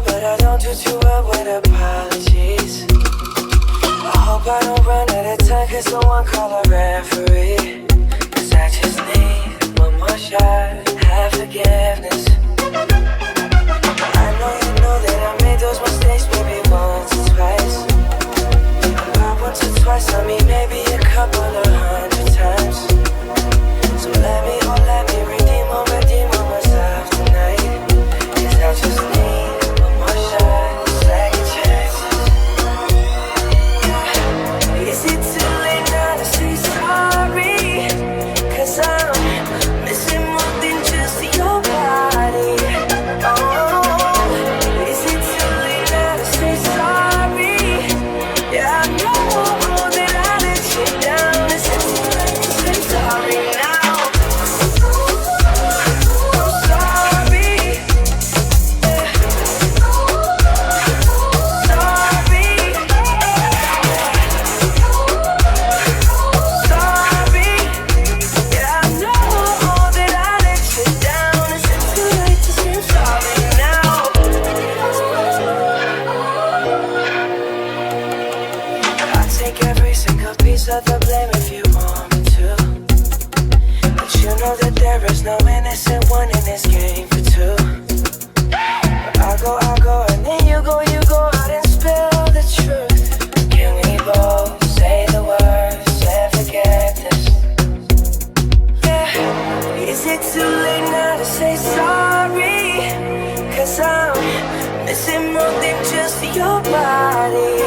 well, but I don't do too well with apologies. I hope I don't run out of time, cause someone call a referee. Cause I just need one more shot, have forgiveness. I know you know that I made those mistakes maybe once or twice. Not once or twice, I mean maybe a couple of 100 times. So let me redeem myself tonight. Cause I just need one more shot, second chances. Is it too late now to say sorry? Cause I'm missing more than just your body. Oh, is it too late now to say sorry? Yeah, I know that I let you down. Is it too late to say sorry now? I'm sorry. Yeah. Sorry. Sorry. Yeah, I know that I let you down. Is it too late to say sorry now? I'll take every single piece of the blame if you want me to. But you know that there is no innocent one in this game for two. But I'll go, and then you go out and spill the truth. Can we both say the words and forget this? Yeah. Is it too late now to say sorry? Cause I'm missing more than just your body.